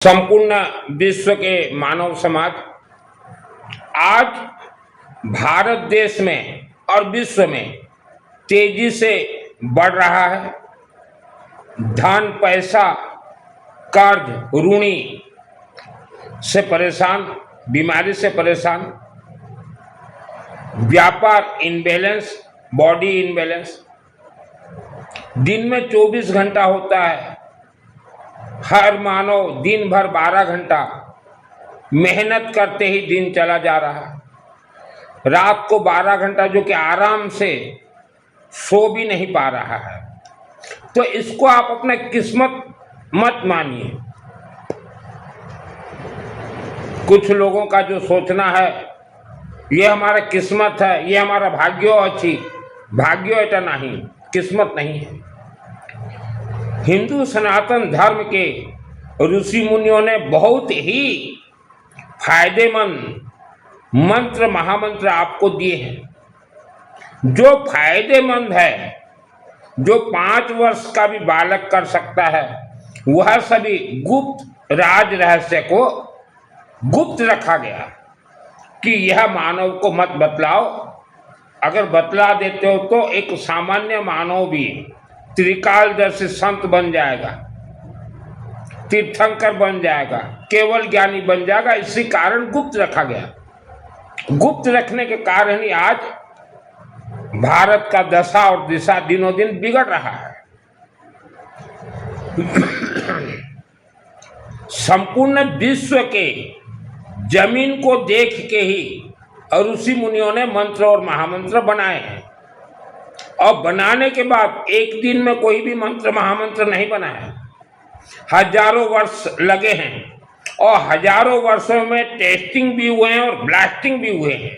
संपूर्ण विश्व के मानव समाज आज भारत देश में और विश्व में तेजी से बढ़ रहा है। धन, पैसा, कर्ज, ऋणी से परेशान, बीमारी से परेशान, व्यापार इनबैलेंस, बॉडी इनबैलेंस। दिन में 24 घंटा होता है। हर मानव दिन भर 12 घंटा मेहनत करते ही दिन चला जा रहा है। रात को 12 घंटा जो कि आराम से सो भी नहीं पा रहा है। तो इसको आप अपना किस्मत मत मानिए। कुछ लोगों का जो सोचना है ये हमारा किस्मत है, ये हमारा भाग्यो अच्छी, भाग्यो एटा नहीं, किस्मत नहीं है। हिंदू सनातन धर्म के ऋषि मुनियों ने बहुत ही फायदेमंद मंत्र, महामंत्र आपको दिए हैं। जो फायदेमंद है, जो 5 वर्ष का भी बालक कर सकता है, वह सभी गुप्त राज रहस्य को गुप्त रखा गया कि यह मानव को मत बतलाओ। अगर बतला देते हो तो एक सामान्य मानव भी त्रिकालदर्शी संत बन जाएगा, तीर्थंकर बन जाएगा, केवल ज्ञानी बन जाएगा। इसी कारण गुप्त रखा गया। गुप्त रखने के कारण ही आज भारत का दशा और दिशा दिनों दिन बिगड़ रहा है। संपूर्ण विश्व के जमीन को देख के ही ऋषि मुनियों ने मंत्र और महामंत्र बनाए हैं। और बनाने के बाद एक दिन में कोई भी मंत्र महामंत्र नहीं बना है। हजारों वर्ष लगे हैं और हजारों वर्षों में टेस्टिंग भी हुए हैं और ब्लास्टिंग भी हुए हैं।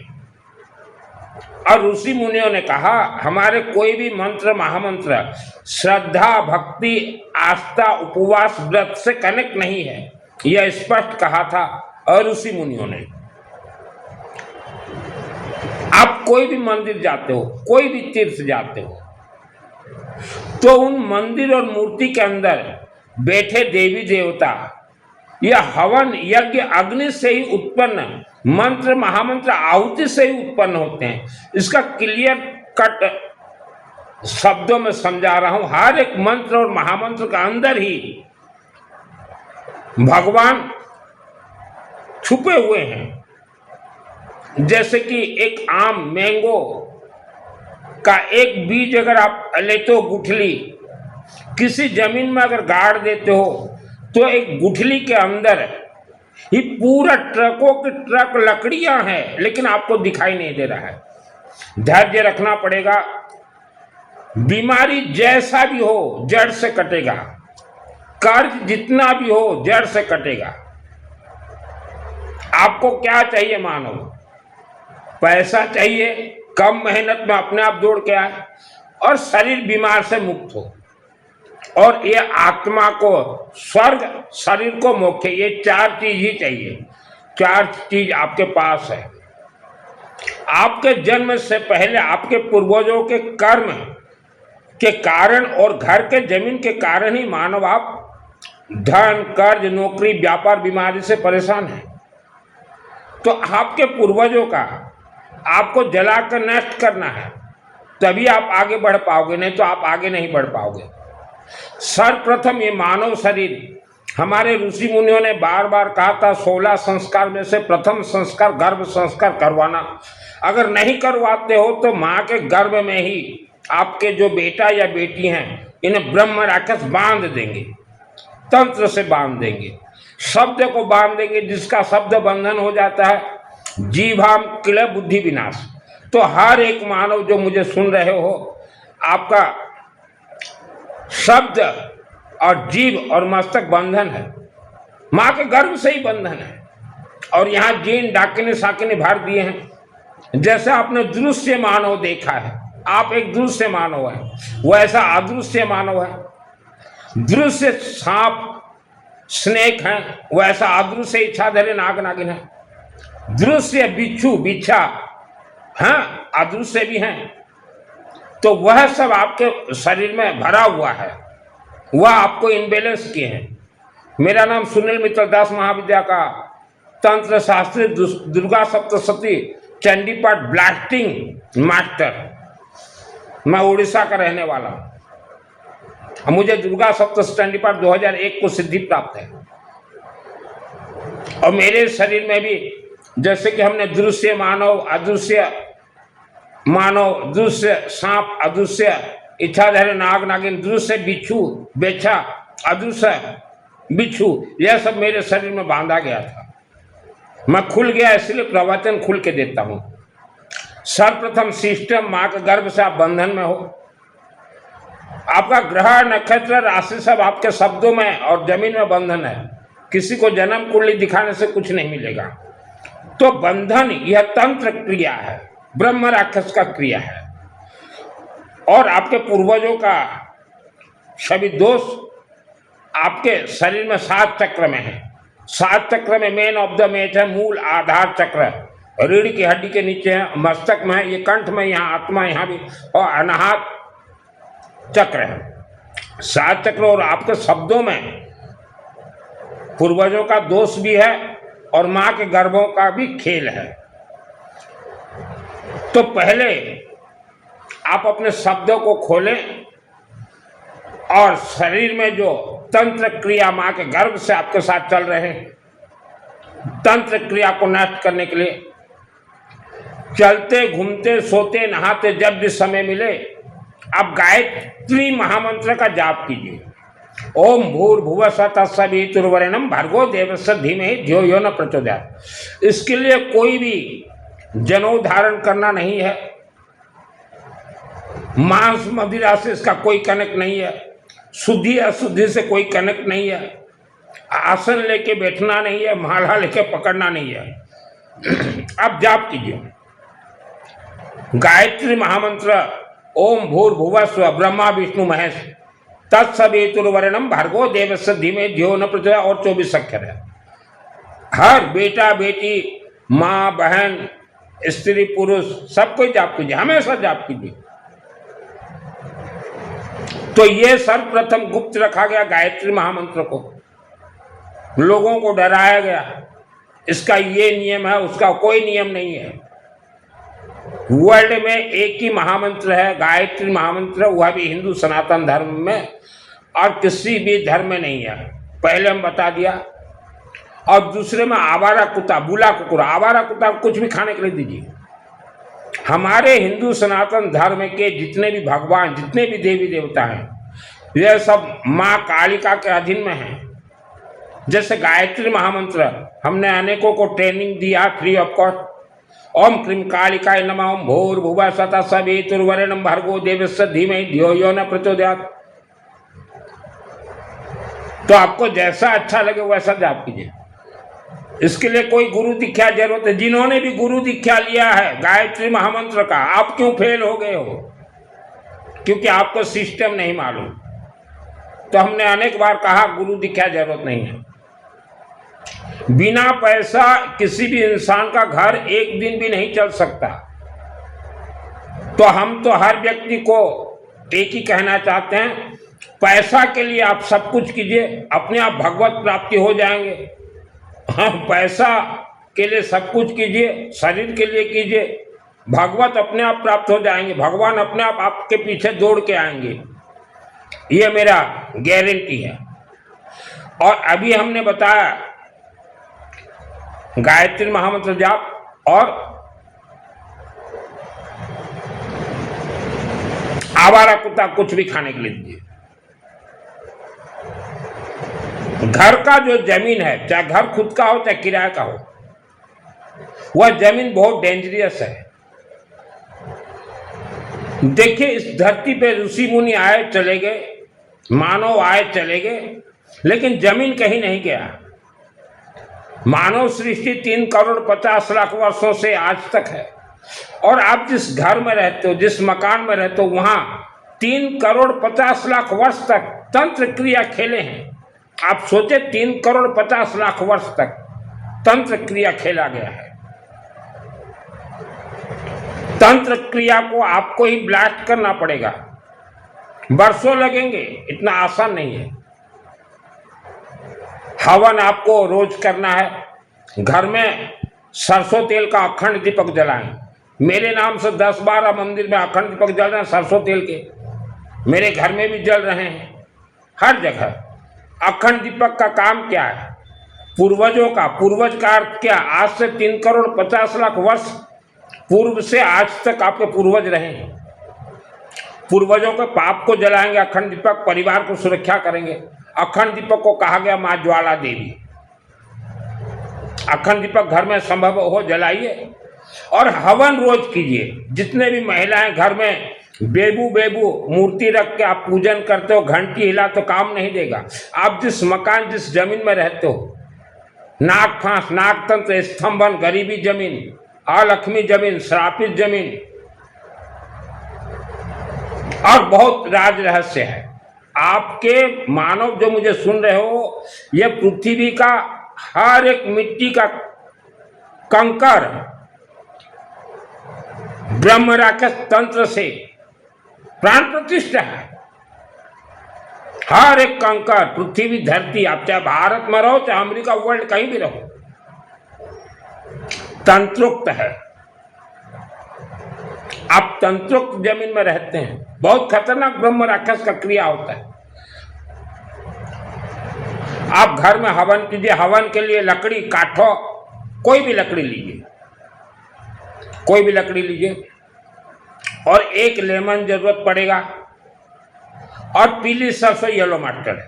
और ऋषि मुनियों ने कहा हमारे कोई भी मंत्र महामंत्र श्रद्धा, भक्ति, आस्था, उपवास, व्रत से कनेक्ट नहीं है। यह स्पष्ट कहा था ऋषि मुनियों ने। आप कोई भी मंदिर जाते हो, कोई भी तीर्थ जाते हो, तो उन मंदिर और मूर्ति के अंदर बैठे देवी देवता या हवन यज्ञ अग्नि से ही उत्पन्न मंत्र महामंत्र आहुति से ही उत्पन्न होते हैं। इसका क्लियर कट शब्दों में समझा रहा हूं। हर एक मंत्र और महामंत्र के अंदर ही भगवान छुपे हुए हैं। जैसे कि एक आम, मैंगो का एक बीज अगर आप लेते हो, गुठली किसी जमीन में अगर गाड़ देते हो तो एक गुठली के अंदर ही पूरा ट्रकों के ट्रक लकड़ियां हैं, लेकिन आपको दिखाई नहीं दे रहा है। धैर्य रखना पड़ेगा। बीमारी जैसा भी हो जड़ से कटेगा। कर्ज जितना भी हो जड़ से कटेगा। आपको क्या चाहिए मानव? पैसा चाहिए, कम मेहनत में अपने आप दौड़ के आए और शरीर बीमार से मुक्त हो, और ये आत्मा को स्वर्ग, शरीर को मोक्ष। ये 4 चीज ही चाहिए। 4 चीज आपके पास है। आपके जन्म से पहले आपके पूर्वजों के कर्म के कारण और घर के जमीन के कारण ही मानव आप धन, कर्ज, नौकरी, व्यापार, बीमारी से परेशान है। तो आपके पूर्वजों का आपको जलाकर नष्ट करना है, तभी आप आगे बढ़ पाओगे, नहीं तो आप आगे नहीं बढ़ पाओगे। सर्वप्रथम ये मानव शरीर, हमारे ऋषि मुनियों ने बार बार कहा था 16 संस्कार में से प्रथम संस्कार गर्भ संस्कार करवाना। अगर नहीं करवाते हो तो माँ के गर्भ में ही आपके जो बेटा या बेटी हैं इन्हें ब्रह्म राक्षस बांध देंगे, तंत्र से बांध देंगे, शब्द को बांध देंगे। जिसका शब्द बंधन हो जाता है जीवाम किल बुद्धि विनाश। तो हर एक मानव जो मुझे सुन रहे हो, आपका शब्द और जीव और मस्तक बंधन है, माँ के गर्भ से ही बंधन है। और यहाँ जीन डाकिनी साकिनी भर दिए हैं। जैसे आपने दृश्य मानव देखा है, आप एक दृश्य मानव है, वैसा अदृश्य मानव है। दृश्य सांप स्नेक है, वैसा अदृश्य इच्छाधारी नाग नागिन है। दृश्य बिच्छू बिच्छा, हाँ अदृश्य भी हैं। तो वह सब आपके शरीर में भरा हुआ है, वह आपको इनबैलेंस किए हैं। मेरा नाम सुनील मित्र दास महाविद्या का तंत्र शास्त्री दुर्गा सप्तशती चंडीपाठ ब्लास्टिंग मास्टर। मैं उड़ीसा का रहने वाला हूँ। मुझे दुर्गा सप्तशती चंडीपाठ 2001 को सिद्धि प्राप्त है। और मेरे शरीर में भी जैसे कि हमने दृश्य मानव, अदृश्य मानव, दृश्य सांप, अदृश्य इच्छाधारी नाग नागिन, दृश्य बिच्छू बेछा, अदृश्य बिच्छू, यह सब मेरे शरीर में बांधा गया था। मैं खुल गया, इसलिए प्रवचन खुल के देता हूं। सर्वप्रथम सिस्टम मां के गर्भ से आप बंधन में हो। आपका ग्रह नक्षत्र राशि सब आपके शब्दों में और जमीन में बंधन है। किसी को जन्म कुंडली दिखाने से कुछ नहीं मिलेगा। तो बंधन यह तंत्र क्रिया है, ब्रह्म राक्षस का क्रिया है। और आपके पूर्वजों का सभी दोष आपके शरीर में 7 चक्र में है। 7 चक्र में मेन ऑफ द मेट है मूल आधार चक्र, रीढ़ की हड्डी के नीचे है, मस्तक में है, ये कंठ में, यहाँ आत्मा, यहाँ भी, और अनाहत चक्र है। 7 चक्र। और आपके शब्दों में पूर्वजों का दोष भी है और मां के गर्भों का भी खेल है। तो पहले आप अपने शब्दों को खोलें और शरीर में जो तंत्र क्रिया मां के गर्भ से आपके साथ चल रहे हैं, तंत्र क्रिया को नष्ट करने के लिए चलते, घूमते, सोते, नहाते जब भी समय मिले आप गायत्री महामंत्र का जाप कीजिए। ओम भूर्भुवः स्वः तत्सवितुर्वरेण्यं भर्गो देवस्य धीमहि धियो यो न प्रचोदयात्। इसके लिए कोई भी जनेऊ धारण करना नहीं है, मांस मदिरा से इसका कोई कनेक्ट नहीं है, शुद्धि अशुद्धि से कोई कनेक्ट नहीं है, आसन लेके बैठना नहीं है, माला लेके पकड़ना नहीं है। अब जाप कीजिए गायत्री महामंत्र ओम भूर्भुवः स्वः ब्रह्मा विष्णु महेश तत्सवितुर्वरेण्यं भर्गो देवस्य धीमहि धियो न प्रचोदयात्। और 24 अक्षर है। हर बेटा बेटी, माँ बहन, स्त्री पुरुष सबको जाप कीजिए, हमेशा जाप कीजिए। तो ये सर्वप्रथम गुप्त रखा गया गायत्री महामंत्र को, लोगों को डराया गया। इसका ये नियम है, उसका कोई नियम नहीं है। वर्ल्ड में एक ही महामंत्र है गायत्री महामंत्र, वह भी हिंदू सनातन धर्म में, और किसी भी धर्म में नहीं है। पहले हम बता दिया। और दूसरे में आवारा कुत्ता, बुला कुकुर, आवारा कुत्ता कुछ भी खाने के लिए दीजिए। हमारे हिंदू सनातन धर्म के जितने भी भगवान, जितने भी देवी देवता हैं, यह सब माँ कालिका के अधीन में हैं। जैसे गायत्री महामंत्र हमने अनेकों को ट्रेनिंग दिया फ्री ऑफ कॉस्ट। ओम क्रीम कालिकाय नमः, ओम भूर्भुवः स्वः तत्सवितुर्वरेण्यं भर्गो देवस्य धीमहि धियो यो न प्रचोदयात्। तो आपको जैसा अच्छा लगे वैसा जाप कीजिए। इसके लिए कोई गुरु दीक्षा जरूरत है। जिन्होंने भी गुरु दीक्षा लिया है गायत्री महामंत्र का, आप क्यों फेल हो गए हो? क्योंकि आपको सिस्टम नहीं मालूम। तो हमने अनेक बार कहा गुरु दीक्षा जरूरत नहीं है। बिना पैसा किसी भी इंसान का घर एक दिन भी नहीं चल सकता। तो हम तो हर व्यक्ति को एक ही कहना चाहते हैं, पैसा के लिए आप सब कुछ कीजिए, अपने आप भगवत प्राप्ति हो जाएंगे। हाँ, पैसा के लिए सब कुछ कीजिए, शरीर के लिए कीजिए, भगवत अपने आप प्राप्त हो जाएंगे। भगवान अपने आप आपके पीछे दौड़ के आएंगे, ये मेरा गारंटी है। और अभी हमने बताया गायत्री महामंत्र जाप और आवारा कुत्ता कुछ भी खाने के लिए दीजिए। घर का जो जमीन है, चाहे घर खुद का हो चाहे किराए का हो, वह जमीन बहुत डेंजरस है। देखिए, इस धरती पे ऋषि मुनि आए चले गए, मानव आए चले गए, लेकिन जमीन कहीं नहीं गया। मानव सृष्टि 3 करोड़ 50 लाख वर्षों से आज तक है। और आप जिस घर में रहते हो, जिस मकान में रहते हो, वहां 3 करोड़ 50 लाख वर्ष तक तंत्र क्रिया खेले हैं। आप सोचे 3 करोड़ 50 लाख वर्ष तक तंत्र क्रिया खेला गया है। तंत्र क्रिया को आपको ही ब्लास्ट करना पड़ेगा, वर्षों लगेंगे, इतना आसान नहीं है। हवन आपको रोज करना है। घर में सरसों तेल का अखंड दीपक जलाएं। मेरे नाम से 10-12 मंदिर में अखंड दीपक जल रहे हैं सरसों तेल के, मेरे घर में भी जल रहे हैं, हर जगह। अखंड दीपक का काम क्या है? पूर्वजों का, पूर्वज का अर्थ क्या? आज से 3 करोड़ 50 लाख वर्ष पूर्व से आज तक आपके पूर्वज रहे हैं। पूर्वजों के पाप को जलाएंगे अखंड दीपक, परिवार को सुरक्षा करेंगे। अखंड दीपक को कहा गया मां ज्वाला देवी। अखंड दीपक घर में संभव हो जलाइए और हवन रोज कीजिए। जितने भी महिलाएं घर में बेबू मूर्ति रख के आप पूजन करते हो, घंटी हिला तो काम नहीं देगा। आप जिस मकान, जिस जमीन में रहते हो, नाग फांस, नागतंत्र, स्तंभन, गरीबी जमीन, अलक्ष्मी जमीन, श्रापित जमीन और बहुत राज रहस्य है। आपके मानव जो मुझे सुन रहे हो, यह पृथ्वी का हर एक मिट्टी का कंकर ब्रह्म राक्षस तंत्र से प्राण प्रतिष्ठा है। हर एक कंकर, पृथ्वी, धरती, आप चाहे भारत में रहो चाहे अमेरिका, वर्ल्ड कहीं भी रहो, तंत्रोक्त है। आप तंत्रोक्त जमीन में रहते हैं, बहुत खतरनाक ब्रह्म राक्षस का क्रिया होता है। आप घर में हवन कीजिए। हवन के लिए लकड़ी, काठों, कोई भी लकड़ी लीजिए, कोई भी लकड़ी लीजिए और 1 लेमन जरूरत पड़ेगा और पीली सरसों, येलो मटर,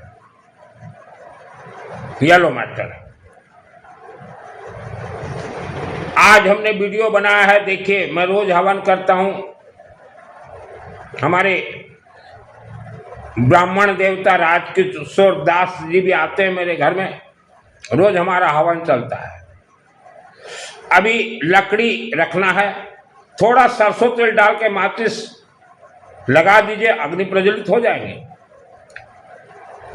येलो मटर। आज हमने वीडियो बनाया है, देखिए। मैं रोज हवन करता हूं। हमारे ब्राह्मण देवता राजकिशोर दास जी भी आते हैं मेरे घर में, रोज हमारा हवन चलता है। अभी लकड़ी रखना है, थोड़ा सरसों तेल डाल के माचिस लगा दीजिए, अग्नि प्रज्वलित हो जाएंगे।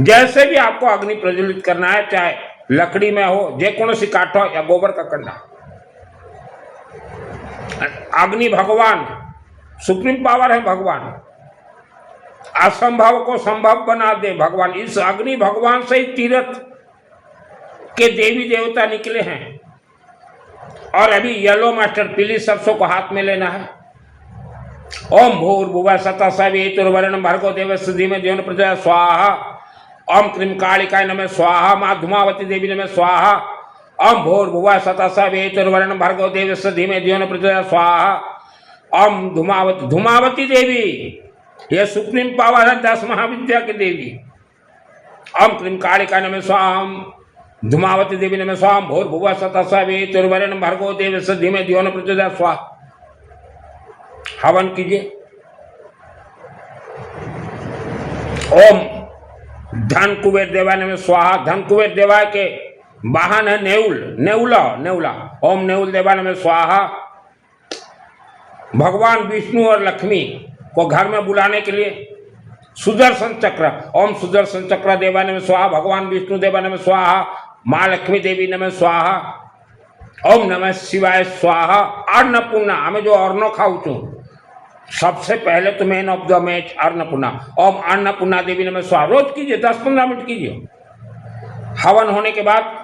जैसे भी आपको अग्नि प्रज्वलित करना है, चाहे लकड़ी में हो, जेकोनोसी काठ हो या गोबर का कंडा। अग्नि भगवान, सुप्रीम पावर है भगवान, असंभव को संभव बना दे भगवान। इस अग्नि भगवान से ही तीर्थ के देवी देवता निकले हैं। और अभी येलो मास्टर, पीली सरसों को हाथ में लेना है। ओम भूर्भुवः स्वः सवितुर्वरेण्यं भर्गो देवस्य धीमहि धियो न प्रचोदयात् स्वाहा। ओम क्रीं कालिकाय नमः स्वाहा। मां धूमावती देवी नमः स्वाहा। ओम भूर्भुवः स्वः सवितुर्वरेण्यं भर्गो देवस्य धीमहि धियो न प्रचोदयात् स्वाहा। ओम धूमावती, धूमावती देवी यह सुप्रीम पावर है, 10 महाविद्या की देवी। ओम क्रीं कालिकाय नमः स्वाहा। धूमावती देवी नमः स्वाहा। भूर्भुवः स्वः सवितुर्वरेण्यं भर्गो देवस्य धीमहि धियो न प्रचोदयात् स्वाहा। हवन कीजिए। ओम धन कुबेर देवाय नमः स्वाहा। धन कुबेर देवाय के वाहन है नेउल, नेउला। ओम नेउल देवाय नमः स्वाहा। भगवान विष्णु और लक्ष्मी को घर में बुलाने के लिए सुदर्शन चक्र, ओम सुदर्शन चक्र देवाय नमः स्वाहा। भगवान विष्णु देवाय नमः स्वाहा। मां लक्ष्मी देवी नमः स्वाहा। ओम नमः शिवाय स्वाहा। अन्नपूर्णा, हमें जो अर्नो खाऊ छू, सबसे पहले तो man of the match Annapurna. ओम अन्नपूर्णा देवी नमः स्वाहा। रोज कीजिए, 10-15 मिनट कीजिए। हवन होने के बाद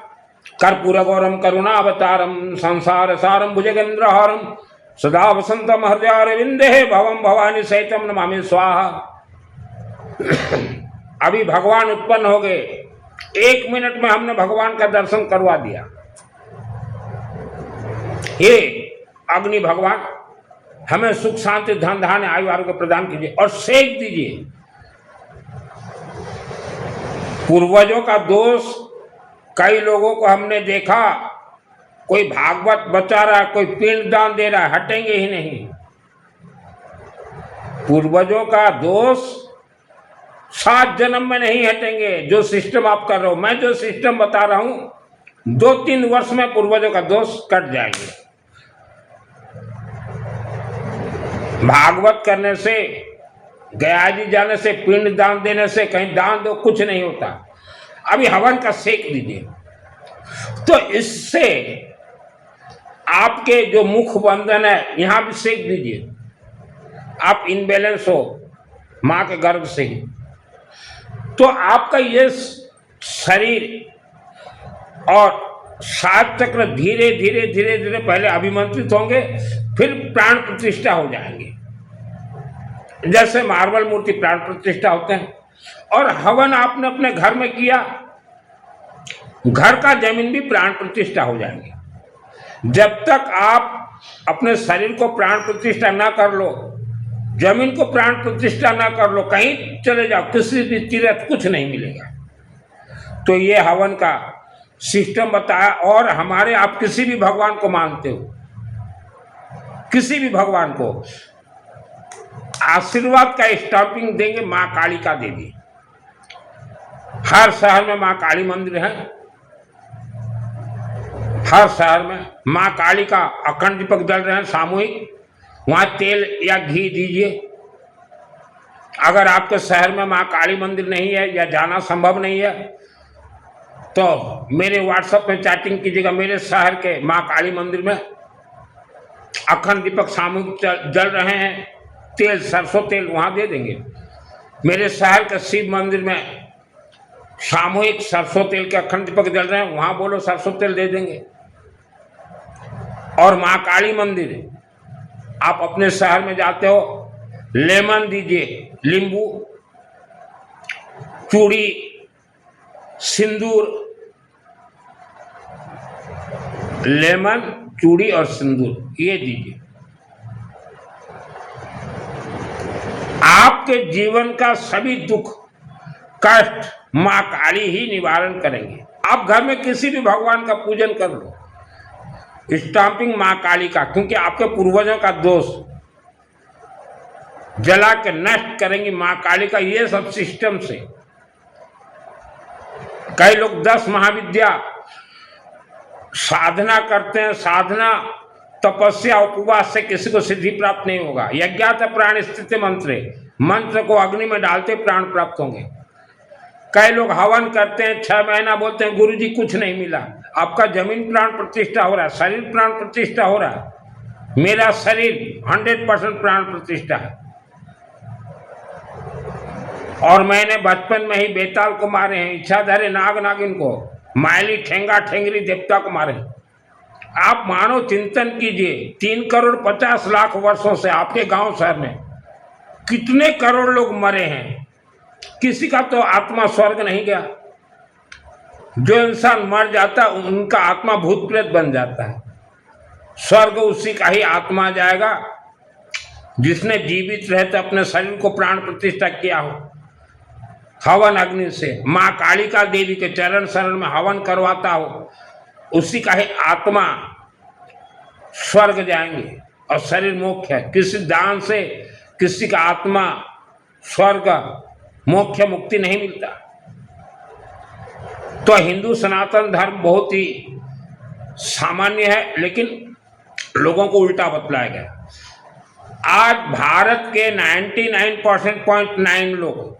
कर्पूर गौरम करुणावतारम संसार सारम भुजगेंद्रहारम सदा वसंतम हृदयारविंदे भवम भवानी सहितम नमामि स्वाहा। अभी भगवान उत्पन्न हो गए, 1 मिनट में हमने भगवान का दर्शन करवा दिया। हे अग्नि भगवान, हमें सुख शांति धन धान्य आयु आरोग्य प्रदान कीजिए और सेक दीजिए। पूर्वजों का दोष, कई लोगों को हमने देखा, कोई भागवत बचा रहा है, कोई पिंड दान दे रहा है, हटेंगे ही नहीं। पूर्वजों का दोष 7 जन्म में नहीं हटेंगे। जो सिस्टम आप कर रहे हो, मैं जो सिस्टम बता रहा हूं, 2-3 वर्ष में पूर्वजों का दोष कट जाएंगे। भागवत करने से, गया जी जाने से, पिंड दान देने से, कहीं दान दो, कुछ नहीं होता। अभी हवन का सेक दीजिए, तो इससे आपके जो मुख बंधन है यहां भी सेक दीजिए। आप इनबैलेंस हो मां के गर्भ से ही, तो आपका ये शरीर और 7 चक्र धीरे धीरे धीरे धीरे पहले अभिमंत्रित होंगे, फिर प्राण प्रतिष्ठा हो जाएंगे। जैसे मार्बल मूर्ति प्राण प्रतिष्ठा होते हैं। और हवन आपने अपने घर में किया, घर का जमीन भी प्राण प्रतिष्ठा हो जाएंगे। जब तक आप अपने शरीर को प्राण प्रतिष्ठा ना कर लो, जमीन को प्राण प्रतिष्ठा ना कर लो, कहीं चले जाओ, किसी भी तीर्थ कुछ नहीं मिलेगा। तो ये हवन का सिस्टम बताया। और हमारे, आप किसी भी भगवान को मानते हो, किसी भी भगवान को आशीर्वाद का स्टाम्पिंग देंगे मां कालिका देवी। हर शहर में मां काली मंदिर है, हर शहर में मां काली का अखंड दीपक जल रहे हैं सामूहिक, वहां तेल या घी दीजिए। अगर आपके शहर में मां काली मंदिर नहीं है या जाना संभव नहीं है तो मेरे व्हाट्सएप में चैटिंग कीजिएगा। मेरे शहर के मां काली मंदिर में अखंड दीपक सामूहिक जल रहे हैं, तेल सरसों तेल वहां दे देंगे। मेरे शहर के शिव मंदिर में सामूहिक सरसों तेल के अखंड दीपक जल रहे हैं, वहां बोलो सरसों तेल दे देंगे। और मां काली मंदिर आप अपने शहर में जाते हो, लेमन दीजिए, नींबू, चूड़ी, सिंदूर, लेमन, चूड़ी और सिंदूर ये दीजिए। आपके जीवन का सभी दुख कष्ट मां काली ही निवारण करेंगे। आप घर में किसी भी भगवान का पूजन कर लो, स्टाम्पिंग मां काली का, क्योंकि आपके पूर्वजों का दोष जला के नष्ट करेंगी मां काली का। ये सब सिस्टम से कई लोग 10 महाविद्या साधना करते हैं, साधना तपस्या उपवास से किसी को सिद्धि प्राप्त नहीं होगा। यज्ञात प्राण स्थिति मंत्र को अग्नि में डालते प्राण प्राप्त होंगे। कई लोग हवन करते हैं, 6 महीना बोलते हैं गुरुजी कुछ नहीं मिला। आपका जमीन प्राण प्रतिष्ठा हो रहा है, शरीर प्राण प्रतिष्ठा हो रहा है। मेरा शरीर 100% प्राण प्रतिष्ठा है। और मैंने बचपन में ही बेताल को मारे हैं, इच्छाधारी नाग नागिन को, मायली ठेंगा ठेंगरी देवता को मारे। आप मानो चिंतन कीजिए, 3,50,00,000 वर्षों से आपके गांव शहर में कितने करोड़ लोग मरे हैं, किसी का तो आत्मा स्वर्ग नहीं गया। जो इंसान मर जाता है उनका आत्मा भूत प्रेत बन जाता है, स्वर्ग उसी का ही आत्मा जाएगा जिसने जीवित रहते अपने शरीर को प्राण प्रतिष्ठा किया हो हवन अग्नि से। मां कालिका देवी के चरण शरण में हवन करवाता हो, उसी का ही आत्मा स्वर्ग जाएंगे और शरीर मोक्ष है। किसी दान से किसी का आत्मा स्वर्ग मोक्ष मुक्ति नहीं मिलता। तो हिंदू सनातन धर्म बहुत ही सामान्य है, लेकिन लोगों को उल्टा बतलाया गया। आज भारत के 99.9 लोग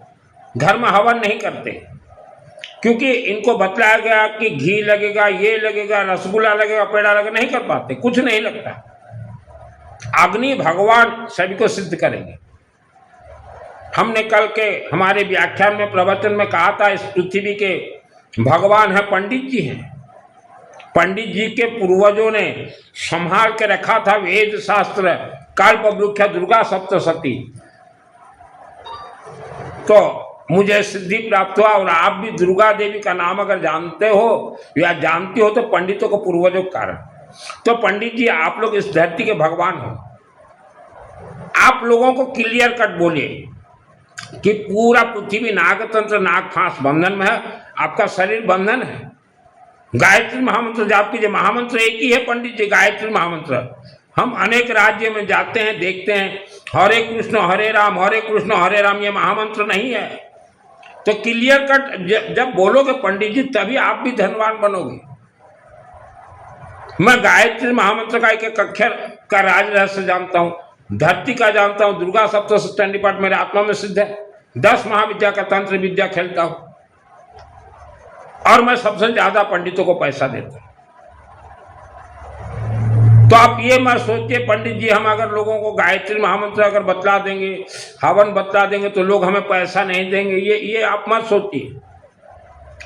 घर में हवन नहीं करते, क्योंकि इनको बतलाया गया कि घी लगेगा, ये लगेगा, रसगुल्ला लगेगा, पेड़ा लगेगा, नहीं कर पाते, कुछ नहीं लगता। अग्नि भगवान सभी को सिद्ध करेंगे। हमने कल के हमारे व्याख्यान में प्रवचन में कहा था, इस पृथ्वी के भगवान है पंडित जी हैं। पंडित जी के पूर्वजों ने संभाल के रखा था वेद शास्त्र, कल्पवृक्ष, दुर्गा सप्तशती। तो मुझे सिद्धि प्राप्त हुआ। और आप भी दुर्गा देवी का नाम अगर जानते हो या जानती हो तो पंडितों को पूर्वजों के कारण। तो पंडित जी आप लोग इस धरती के भगवान हो। आप लोगों को क्लियर कट बोलिए कि पूरा पृथ्वी नागतंत्र नाग फांस बंधन में है, आपका शरीर बंधन है। गायत्री महामंत्र जाप कीजिए। महामंत्र एक ही है पंडित जी, गायत्री महामंत्र। हम अनेक राज्य में जाते हैं, देखते हैं हरे कृष्ण हरे राम, हरे कृष्ण हरे राम, ये महामंत्र नहीं है। तो क्लियर कट जब बोलोगे पंडित जी तभी आप भी धनवान बनोगे। मैं गायत्री महामंत्र का एक अक्षर का राज रहस्य जानता हूं, धरती का जानता हूं, दुर्गा सप्तशती पाठ मेरे आत्मा में सिद्ध है, 10 महाविद्या का तंत्र विद्या खेलता हूं और मैं सबसे ज्यादा पंडितों को पैसा देता हूं। तो आप ये मत सोचिए पंडित जी हम अगर लोगों को गायत्री महामंत्र अगर बतला देंगे, हवन बतला देंगे तो लोग हमें पैसा नहीं देंगे, ये आप मत सोचिए।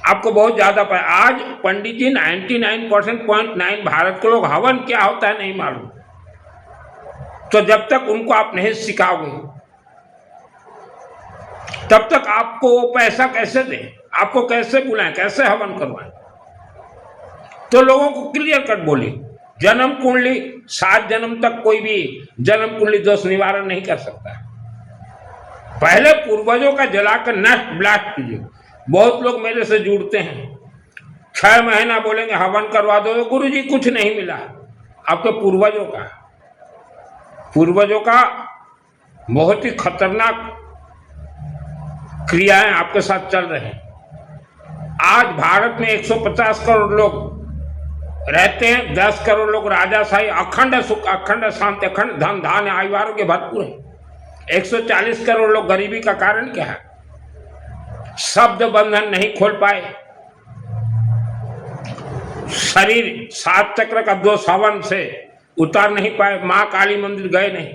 आपको बहुत ज्यादा आज पंडित जी 99.9 भारत के लोग हवन क्या होता है नहीं मालूम। तो जब तक उनको आप नहीं सिखाओगे तब तक आपको वो पैसा कैसे दें, आपको कैसे बुलाएं, कैसे हवन करवाएं। तो लोगों को क्लियर कट बोली, जन्म कुंडली 7 जन्म तक कोई भी जन्म कुंडली दोष निवारण नहीं कर सकता। पहले पूर्वजों का जलाकर नष्ट ब्लास्ट कीजिए। बहुत लोग मेरे से जुड़ते हैं, 6 महीना बोलेंगे हवन करवा दो, गुरुजी कुछ नहीं मिला। आपके पूर्वजों का बहुत ही खतरनाक क्रियाएं आपके साथ चल रहे हैं। आज भारत में 150 करोड़ लोग रहते हैं, 10 करोड़ लोग राजाशाही, अखंड सुख, अखंड शांति, अखंड धन धान्य आयु आरोग्य भरपूर है। 140 करोड़ लोग गरीबी का कारण क्या है? शब्द बंधन नहीं खोल पाए, शरीर 7 चक्र का दोष हवन से उतार नहीं पाए, मां काली मंदिर गए नहीं।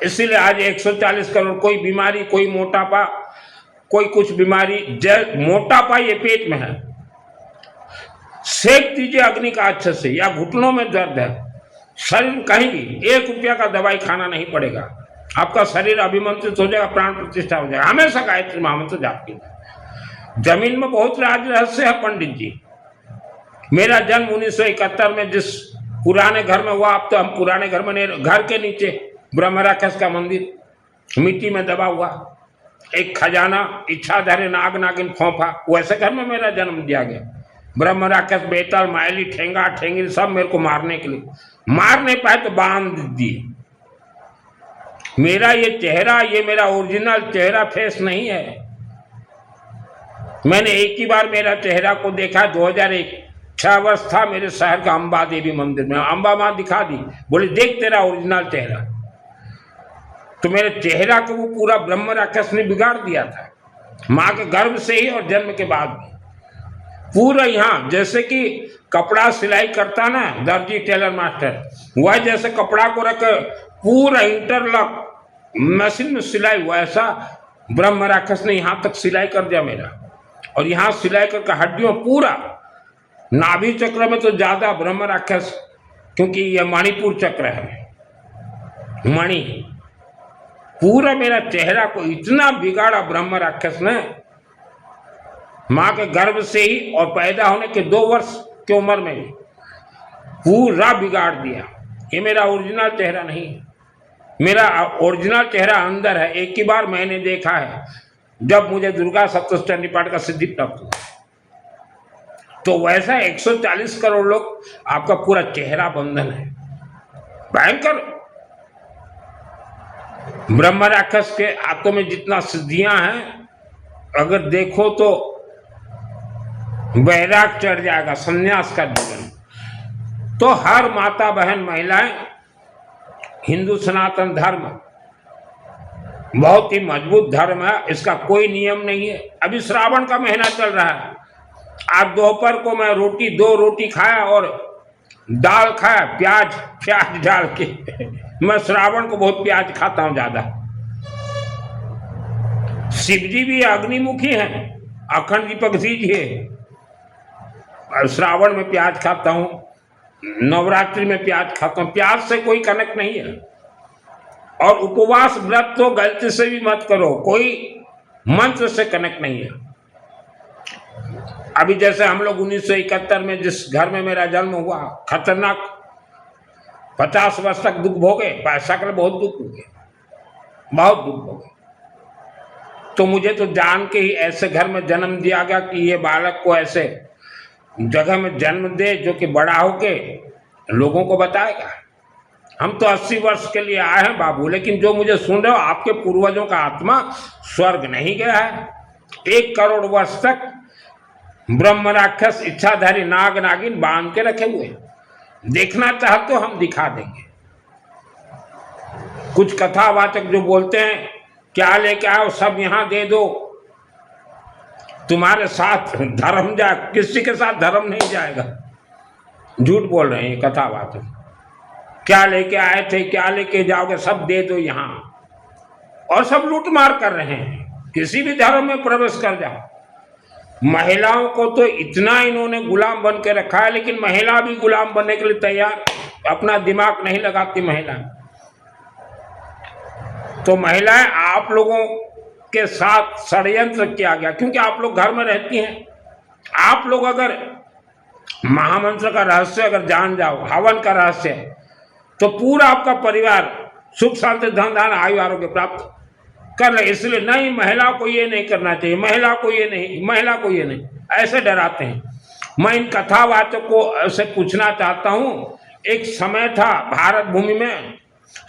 इसीलिए आज 140 करोड़ कोई बीमारी, कोई मोटापा, कोई कुछ बीमारी। मोटापा ये पेट में है, सेक दीजिए अग्नि का अच्छे से, या घुटनों में दर्द है, शरीर कहीं भी 1 रुपया का दवाई खाना नहीं पड़ेगा, आपका शरीर अभिमंत्रित हो जाएगा, प्राण प्रतिष्ठा हो जाएगा। हमेशा गायत्री महामंत्र जाप कीजिए। जमीन में बहुत राज रहस्य है पंडित जी। मेरा जन्म 1971 में जिस पुराने घर में हुआ, अब तो हम पुराने घर में नहीं, घर के नीचे ब्रह्म राक्षस का मंदिर मिट्टी में दबा हुआ, एक खजाना, इच्छाधारी नाग नागिन खोफा, वैसे घर में मेरा जन्म दिया गया। ब्रह्म राक्षस, बेताल, मायली, ठेंगा ठेंगी सब मेरे को मारने के लिए, मार नहीं पाए तो बांध दिए। मेरा ये चेहरा, ये मेरा ओरिजिनल चेहरा फेस नहीं है। मैंने एक ही बार मेरा चेहरा को देखा, 2001, 6 वर्ष था, मेरे शहर का अंबा देवी मंदिर में। अंबा माँ दिखा दी, बोले देख तेरा ओरिजिनल चेहरा। तो मेरे चेहरा को वो पूरा ब्रह्म राक्षस ने बिगाड़ दिया था, माँ के गर्भ से ही और जन्म के बाद भी। पूरा यहाँ जैसे कि कपड़ा सिलाई करता ना दर्जी टेलर मास्टर, वह जैसे कपड़ा को रख पूरा इंटरलॉक मशीन में सिलाई, वैसा ब्रह्म राक्षस ने यहाँ तक सिलाई कर दिया मेरा। और यहाँ सिलाई करके हड्डियों पूरा, नाभि चक्र में तो ज्यादा ब्रह्म राक्षस, क्योंकि यह मणिपुर चक्र है, मणि। पूरा मेरा चेहरा को इतना बिगाड़ा ब्रह्म राक्षस ने, मां के गर्भ से ही और पैदा होने के 2 वर्ष की उम्र में ही पूरा बिगाड़ दिया। ये मेरा ओरिजिनल चेहरा नहीं है, मेरा ओरिजिनल चेहरा अंदर है। एक ही बार मैंने देखा है जब मुझे दुर्गा सप्तशती पाठ का सिद्धि प्राप्त हुआ। तो वैसा 140 करोड़ लोग, आपका पूरा चेहरा बंधन है, भयंकर। ब्रह्म राक्षस के हाथों में जितना सिद्धियां हैं, अगर देखो तो वैराग चढ़ जाएगा, संन्यास का जीवन। तो हर माता बहन महिलाएं, हिंदू सनातन धर्म बहुत ही मजबूत धर्म है, इसका कोई नियम नहीं है। अभी श्रावण का महीना चल रहा है, आज दोपहर को मैं 2 रोटी खाया और दाल खाया, प्याज डाल के। मैं श्रावण को बहुत प्याज खाता हूं ज्यादा। शिव जी भी अग्निमुखी हैं, अखंड दीपक दीजिए। श्रावण में प्याज खाता हूं, नवरात्रि में प्याज खाता हूं। प्याज से कोई कनेक्ट नहीं है। और उपवास व्रत तो गलती से भी मत करो, कोई मंत्र से कनेक्ट नहीं है। अभी जैसे हम लोग 1971 में जिस घर में मेरा जन्म हुआ, खतरनाक 50 वर्ष तक दुख भोगे, पैसा के लिए बहुत दुख भोगे, बहुत दुख भोगे। तो मुझे तो जान के ही ऐसे घर में जन्म दिया गया कि ये बालक को ऐसे जगह में जन्म दे जो कि बड़ा होके लोगों को बताएगा। हम तो 80 वर्ष के लिए आए हैं बाबू, लेकिन जो मुझे सुन रहे हो, आपके पूर्वजों का आत्मा स्वर्ग नहीं गया है। 1 करोड़ वर्ष तक ब्रह्म राक्षस इच्छाधारी नाग नागिन बांध के रखे हुए। देखना चाहते हो हम दिखा देंगे। कुछ कथावाचक जो बोलते हैं क्या लेके आओ सब यहां दे दो, तुम्हारे साथ धर्म जा, किसी के साथ धर्म नहीं जाएगा। झूठ बोल रहे हैं ये कथावाचक। क्या लेके आए थे, क्या लेके जाओगे, सब दे दो यहां। और सब लूट मार कर रहे हैं, किसी भी धर्म में प्रवेश कर जाओ। महिलाओं को तो इतना इन्होंने गुलाम बन के रखा है, लेकिन महिला भी गुलाम बनने के लिए तैयार, अपना दिमाग नहीं लगाती महिला। तो महिलाएं, आप लोगों के साथ षड्यंत्र किया गया, क्योंकि आप लोग घर में रहती हैं। आप लोग अगर महामंत्र का रहस्य अगर जान जाओ, हवन का रहस्य, तो पूरा आपका परिवार सुख शांति धन धान आयु आरोग्य प्राप्त कर ले। इसलिए नहीं, महिला को ये नहीं करना चाहिए, महिला को ये नहीं, महिला को ये नहीं, ऐसे डराते हैं। मैं इन कथावाचकों से पूछना चाहता हूं, एक समय था भारत भूमि में,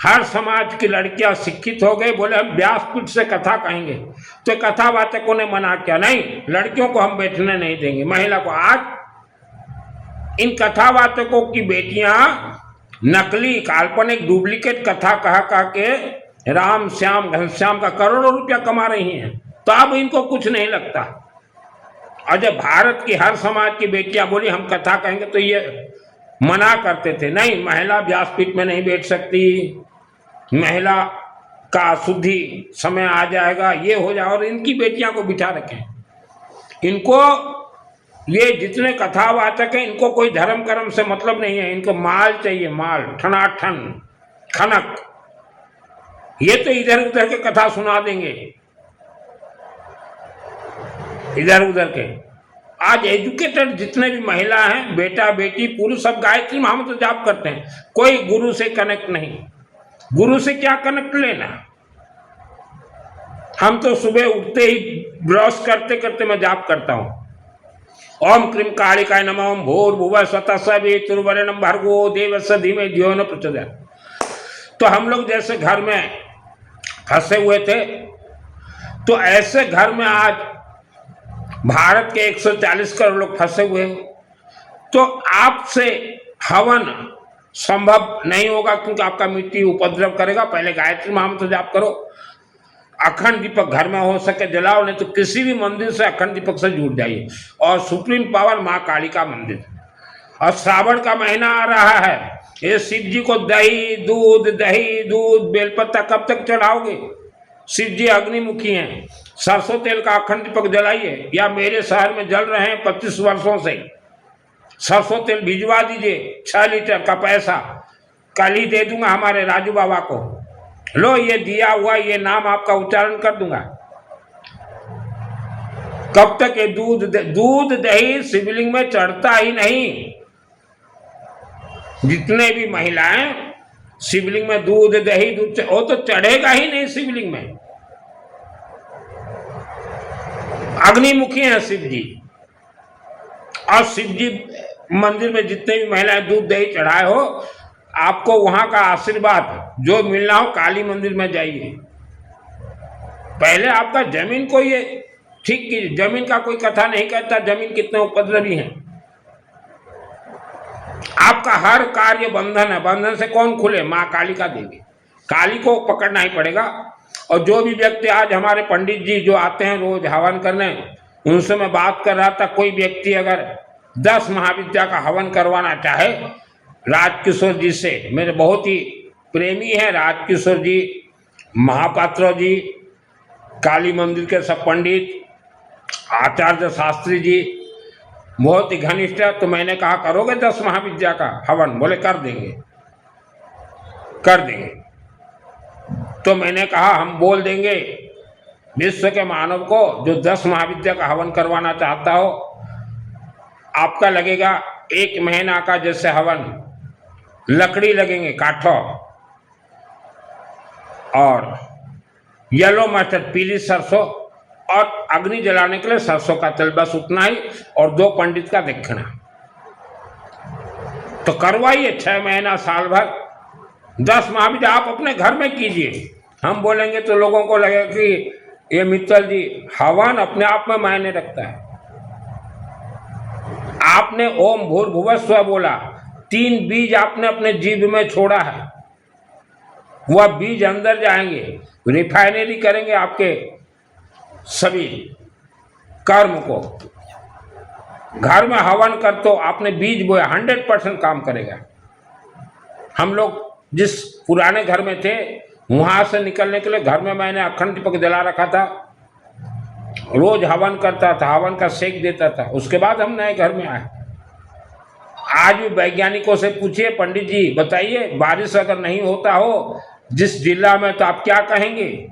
हर समाज की लड़कियां शिक्षित हो गई, बोले हम व्यासपीठ से कथा कहेंगे, तो कथावाचकों ने मना किया, नहीं लड़कियों को हम बैठने नहीं देंगे, महिला को। आज इन कथावाचकों की बेटियां नकली काल्पनिक डुप्लीकेट कथा कह के राम श्याम घनश्याम का करोड़ों रुपया कमा रही हैं, तो अब इनको कुछ नहीं लगता। और जब भारत की हर समाज की बेटियां बोली हम कथा कहेंगे, तो ये मना करते थे, नहीं महिला व्यासपीठ में नहीं बैठ सकती, महिला का अशुद्धि समय आ जाएगा, ये हो जाए, और इनकी बेटियां को बिठा रखें। इनको ये जितने कथावाचक हैं, इनको कोई धर्म कर्म से मतलब नहीं है, इनको माल चाहिए, माल, ठनाठन खनक। ये तो इधर उधर के कथा सुना देंगे, इधर उधर के। आज एजुकेटेड जितने भी महिला हैं, बेटा बेटी पुरुष, सब गायत्री महामंत्र जाप करते हैं, कोई गुरु से कनेक्ट नहीं। गुरु से क्या कनेक्ट लेना? हम तो सुबह उठते ही ब्रश करते करते मैं जाप करता हूं, ओम क्रीम कालिकाय नमः, ओम भूर्भुवः स्वतः सवितुर्वरेण्यं भर्गो देवस्य धीमहि धियो न प्रचोदयात्। तो हम लोग जैसे घर में फंसे हुए थे, तो ऐसे घर में आज भारत के 140 करोड़ लोग फंसे हुए हैं। तो आपसे हवन संभव नहीं होगा, क्योंकि आपका मिट्टी उपद्रव करेगा। पहले गायत्री महामंत्र जाप करो, अखंड दीपक घर में हो सके जलाओ, नहीं तो किसी भी मंदिर से अखंड दीपक से जुड़ जाइए। और सुप्रीम पावर माँ काली का मंदिर। और श्रावण का महीना आ रहा है, ये शिव जी को दही दूध बेलपत्ता कब तक चढ़ाओगे? शिव जी अग्निमुखी हैं। सरसों तेल का अखंड दीपक जलाइए, या मेरे शहर में जल रहे हैं 25 वर्षों से, सरसों तेल भिजवा दीजिए 6 लीटर का पैसा कल ही दे दूंगा हमारे राजू बाबा को। लो ये दिया हुआ, ये नाम आपका उच्चारण कर दूंगा। कब तक ये दूध दही शिवलिंग में चढ़ता ही नहीं। जितने भी महिलाएं शिवलिंग में दूध दही वो तो चढ़ेगा ही नहीं शिवलिंग में। अग्निमुखी हैं शिव जी। और शिव जी मंदिर में जितने भी महिलाएं दूध दही चढ़ाए हो, आपको वहां का आशीर्वाद जो मिलना हो, काली मंदिर में जाइए। पहले आपका जमीन को ये ठीक कीजिए। जमीन का कोई कथा नहीं कहता जमीन कितने उपद्रवी हैं। आपका हर कार्य बंधन है, बंधन से कौन खुले? माँ काली का देवी। काली को पकड़ना ही पड़ेगा। और जो भी व्यक्ति, आज हमारे पंडित जी जो आते हैं रोज हवन करने, उनसे मैं बात कर रहा था, कोई व्यक्ति अगर 10 महाविद्या का हवन करवाना चाहे राजकिशोर जी से, मेरे बहुत ही प्रेमी हैं राजकिशोर जी, महापात्र जी, काली मंदिर के सब पंडित, आचार्य शास्त्री जी बहुत ही घनिष्ठ है। तो मैंने कहा करोगे 10 महाविद्या का हवन? बोले कर देंगे, कर देंगे। तो मैंने कहा हम बोल देंगे विश्व के मानव को जो 10 महाविद्या का हवन करवाना चाहता हो, आपका लगेगा 1 महीना का जैसे हवन, लकड़ी लगेंगे काठों, और येलो मस्टर्ड पीली सरसों, और अग्नि जलाने के लिए सरसों का तेल, बस उतना ही, और 2 पंडित का दक्षिणा। तो करवाइए 6 महीना साल भर 10 महाविद्या आप अपने घर में कीजिए। हम बोलेंगे तो लोगों को लगेगा कि ये मित्तल जी, हवन अपने आप में मायने रखता है। आपने ओम भूर्भुवः स्वः बोला, 3 बीज आपने अपने जीभ में छोड़ा है, वह बीज अंदर जाएंगे, रिफाइनरी करेंगे आपके सभी कर्म को। घर में हवन कर तो आपने बीज बोया, 100% काम करेगा। हम लोग जिस पुराने घर में थे, वहां से निकलने के लिए घर में मैंने अखंड दीपक जला रखा था, रोज हवन करता था, हवन का सेक देता था। उसके बाद हम नए घर में आए। आज भी वैज्ञानिकों से पूछिए, पंडित जी बताइए, बारिश अगर नहीं होता हो जिस जिला में, तो आप क्या कहेंगे?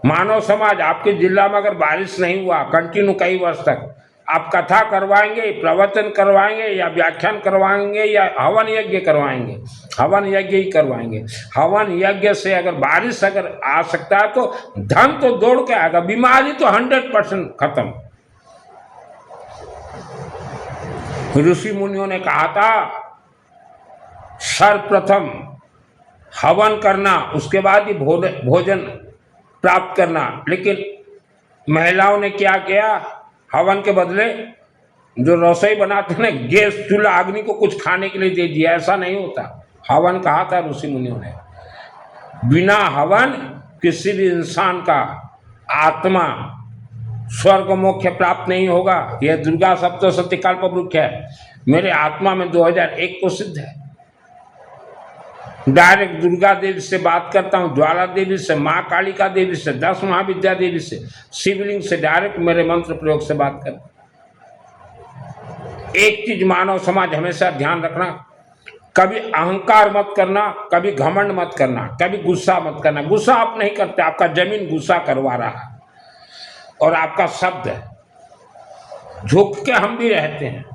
मानव समाज, आपके जिला में अगर बारिश नहीं हुआ कंटिन्यू कई वर्ष तक, आप कथा करवाएंगे, प्रवचन करवाएंगे, या व्याख्यान करवाएंगे, या हवन यज्ञ करवाएंगे? हवन यज्ञ ही करवाएंगे। हवन यज्ञ से अगर बारिश अगर आ सकता है तो धन तो दौड़ के आएगा, बीमारी तो 100% खत्म। ऋषि मुनियों ने कहा था सर्वप्रथम हवन करना, उसके बाद ही भोजन प्राप्त करना। लेकिन महिलाओं ने क्या किया? हवन के बदले जो रसोई बनाते ना, गैस चूल्हा अग्नि को कुछ खाने के लिए दे दिया। ऐसा नहीं होता। हवन कहा था ऋषि मुनियों ने। बिना हवन किसी भी इंसान का आत्मा स्वर्ग मोक्ष प्राप्त नहीं होगा। यह दुर्गा सप्तशती कल्प वृक्ष है, मेरे आत्मा में 2001 को सिद्ध है। डायरेक्ट दुर्गा देवी से बात करता हूँ, ज्वाला देवी से, माँ कालिका देवी से, 10 महाविद्या देवी से, शिवलिंग से डायरेक्ट मेरे मंत्र प्रयोग से बात कर। एक चीज मानव समाज हमेशा ध्यान रखना, कभी अहंकार मत करना, कभी घमंड मत करना, कभी गुस्सा मत करना। गुस्सा आप नहीं करते, आपका जमीन गुस्सा करवा रहा है और आपका शब्द है। झुक के हम भी रहते हैं।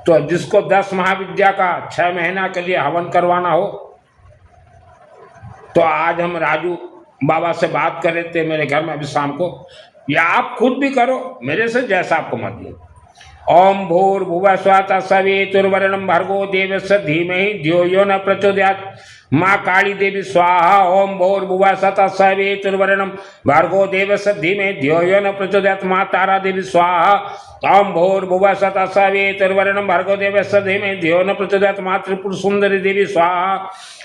तो जिसको 10 महाविद्या का 6 महीना के लिए हवन करवाना हो, तो आज हम राजू बाबा से बात कर रहे थे मेरे घर में अभी शाम को, या आप खुद भी करो मेरे से, जैसा आपको मर्जी। ओम भूर्भुवः स्वः तत्सवितुर्वरेण्यं भर्गो देवस्य धीमहि धियो यो न प्रचोदयात्। माँ काली देवी स्वाहा। ओम भूर्भुवः स्वः तत्सवितुर्वरेण्यं भर्गो देवस्य धीमहि धियो यो न प्रचोदयात्। माँ तारा देवी स्वाहा। ओम भूर्भुवः स्वः तत्सवितुर्वरेण्यं भर्गो देवस्य धीमहि धियो न प्रचोदयात्। माँ त्रिपुर सुंदरी देवी स्वाहा।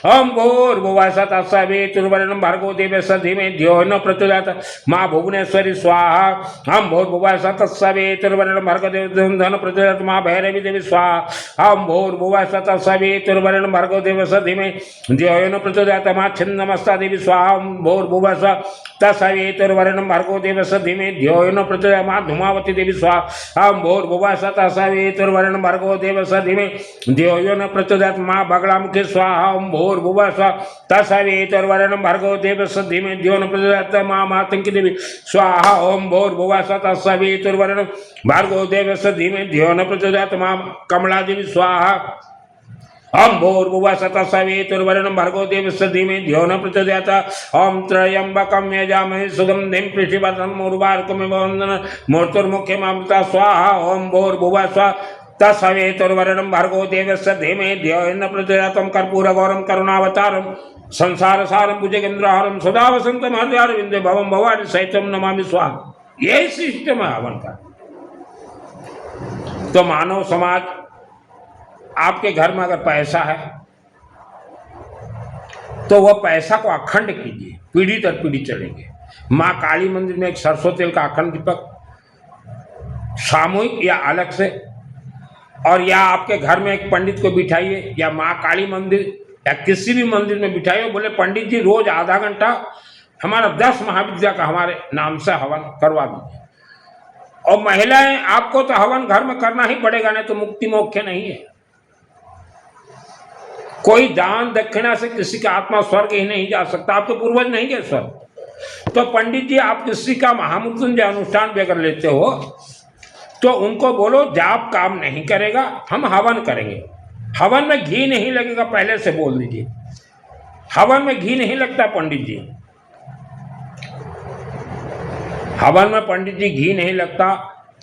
ओम भूर्भुवः स्वः तत्सवितुर्वरेण्यं भर्गो देवस्य धीमहि धियो न प्रचोदयात्। माँ भुवनेश्वरी स्वाहा। ओम भूर्भुवः स्वः तत्सवितुर्वरेण्यं भर्गो देवस्य धीमहि प्रचोदयात्। माँ भैरवी देवी स्वाहा। ओम भूर्भुवः स्वः तत्सवितुर्वरेण्यं भर्गो देवस्य धीमहि धियो न प्रचोदयात्। माँ छिन्नमस्ता देवी स्वाहा। ओम भूर्भुवः स्वः तत्सवितुर्वरेण्यं भर्गो देवस्य धीमहि धियो न प्रचोदयात्। माँ धूमावती देवी स्वाहा। ओम भूर्भुवः स्वः तत्सवितुर्वरेण्यं भर्गो देवस्य धीमहि धियो न प्रचोदयात्। माँ बगलामुखी स्वाहा। ओम भूर्भुवः स्वः तत्सवितुर्वरेण्यं भर्गो देवस्य धीमहि धियो न प्रचोदयात्। माँ मातंगी देवी स्वाहा। ओम भूर्भुवः स्वः तत्सवितुर्वरेण्यं भर्गो देवस्य धीमहि धियो न प्रचोदयात्। माँ कमला देवी स्वाहा। ओम भूर्भुवः स्वः तत्सवितुर्वरेण्यं भर्गो देवस्य धीमहि धियो न प्रचोदयात्। ओम त्र्यंबकं यजामहे सुगंधिं पुष्टिवर्धनम् उर्वारुकमिव वन्दनान् मूर्तिर्मुख्यममृता स्वाहा। ओम भूर्भुवः स्वः तत्सवितुर्वरेण्यं भर्गो देवस्य धीमहि धियो न प्रचोदयात्। ओम कर्पूरगौरं करुणावतारं संसारसारं भुजगेन्द्रहारं सदा वसन्तं हृदयारविन्दे भवं भवानी सहितं नमामि स्वाहा। यही सिस्टम है हवन का। तो मानव समाज, आपके घर में अगर पैसा है तो वह पैसा को अखंड कीजिए, पीढ़ी दर पीढ़ी चलेंगे। माँ काली मंदिर में एक सरसों तेल का अखंड दीपक सामूहिक या अलग से, और या आपके घर में एक पंडित को बिठाइए, या माँ काली मंदिर या किसी भी मंदिर में बिठाइए। बोले पंडित जी रोज आधा घंटा हमारा 10 महाविद्या का हमारे नाम से हवन करवा दीजिए। और महिलाएं, आपको तो हवन घर में करना ही पड़ेगा, नहीं तो मुक्ति मोक्ष नहीं है। कोई दान दक्षिणा से किसी का आत्मा स्वर्ग ही नहीं जा सकता। आप तो पूर्वज नहीं गए स्वर्ग। तो पंडित जी, आप किसी का महामृत्युंजय अनुष्ठान भी अगर लेते हो तो उनको बोलो जाप काम नहीं करेगा, हम हवन करेंगे। हवन में घी नहीं लगेगा, पहले से बोल दीजिए। हवन में घी नहीं लगता पंडित जी, हवन में पंडित जी घी नहीं लगता।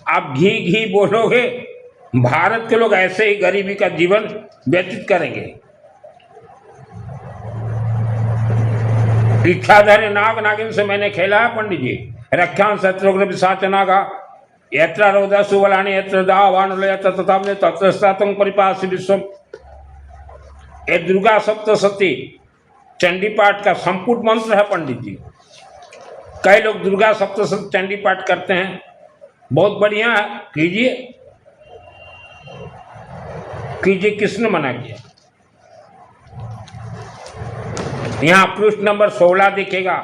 आप घी घी बोलोगे, भारत के लोग ऐसे ही गरीबी का जीवन व्यतीत करेंगे। इच्छाधारी नाग नागिन से मैंने खेला है पंडित जी। रख्यान शत्रुघ्न पिशाच नागा यत्र रोदा सुवलानि यत्र दावानुल यत्र तथाम्ने तत्र स्थातं परिपासि विश्वम। ये दुर्गा सप्तशती चंडी पाठ का संपूर्ण मंत्र है पंडित जी। कई लोग दुर्गा सप्तशती चंडी पाठ करते हैं, बहुत बढ़िया है, कीजिए कीजिए, किसने मना किया। यहाँ पृष्ठ नंबर 16 दिखेगा।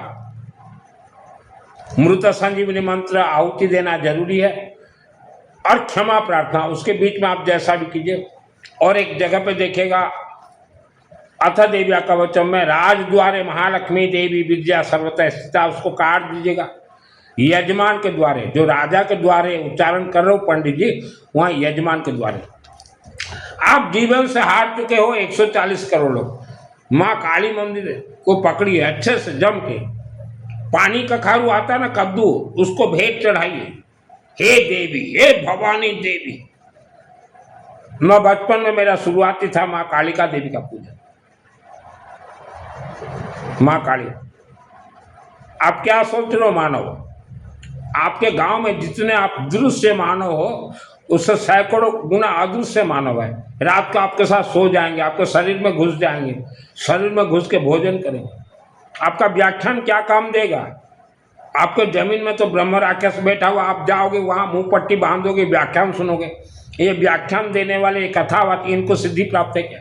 मृत संजीवनी मंत्र आहुति देना जरूरी है और क्षमा प्रार्थना, उसके बीच में आप जैसा भी कीजिए। और एक जगह पे देखिएगा, अथ देव्या कवचम में राजद्वारे महालक्ष्मी देवी विद्या सर्वतः स्थिता, उसको काट दीजिएगा। यजमान के द्वारे, जो राजा के द्वारे उच्चारण कर रहे हो पंडित जी, वहाँ यजमान के द्वारे। आप जीवन से हार चुके हो 140 करोड़ लोग, माँ काली मंदिर को पकड़िए अच्छे से जम के, पानी का खारू आता ना कद्दू, उसको भेंट चढ़ाइए। हे देवी, हे भवानी देवी। मैं बचपन में मेरा शुरुआती था माँ कालिका देवी का पूजन। माँ काली, आप क्या सोच रहे हो मानव? आपके गांव में जितने आप दृश्य मानव हो, उससे सैकड़ों गुना अदृश्य मानव है। रात को आपके साथ सो जाएंगे, आपके शरीर में घुस जाएंगे, शरीर में घुस के भोजन करेंगे। आपका व्याख्यान क्या काम देगा? आपके जमीन में तो ब्रह्म राक्षस बैठा हुआ, आप जाओगे वहाँ मुंह पट्टी बांधोगे, व्याख्यान सुनोगे। ये व्याख्यान देने वाले कथावादी, इनको सिद्धि प्राप्त है क्या?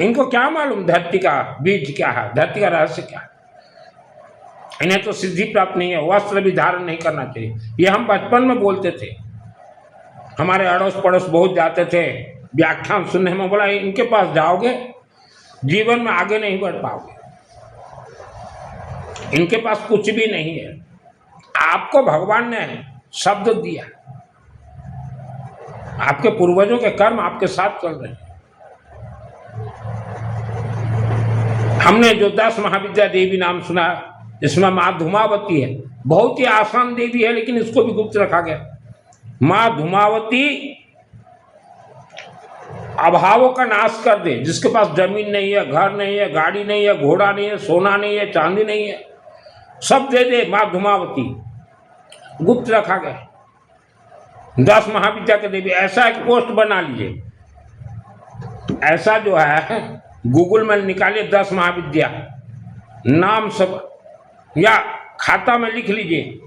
इनको क्या मालूम धरती का बीज क्या है, धरती का रहस्य क्या है? इन्हें तो सिद्धि प्राप्त नहीं है। वस्त्र भी धारण नहीं करना चाहिए। ये हम बचपन में बोलते थे, हमारे अड़ोस पड़ोस बहुत जाते थे व्याख्यान सुनने में। बोला इनके पास जाओगे जीवन में आगे नहीं बढ़ पाओगे, इनके पास कुछ भी नहीं है। आपको भगवान ने शब्द दिया, आपके पूर्वजों के कर्म आपके साथ चल रहे हैं। हमने जो 10 महाविद्या देवी नाम सुना, इसमें माँ धूमावती है, बहुत ही आसान देवी है, लेकिन इसको भी गुप्त रखा गया। माँ धूमावती अभावों का नाश कर दे। जिसके पास जमीन नहीं है, घर नहीं है, गाड़ी नहीं है, घोड़ा नहीं है, सोना नहीं है, चांदी नहीं है, सब दे दे माँ धूमावती। गुप्त रखा गया। 10 महाविद्या के देवी, ऐसा एक पोस्ट बना लीजिए, ऐसा जो है गूगल में निकालिए 10 महाविद्या नाम सब, या खाता में लिख लीजिए।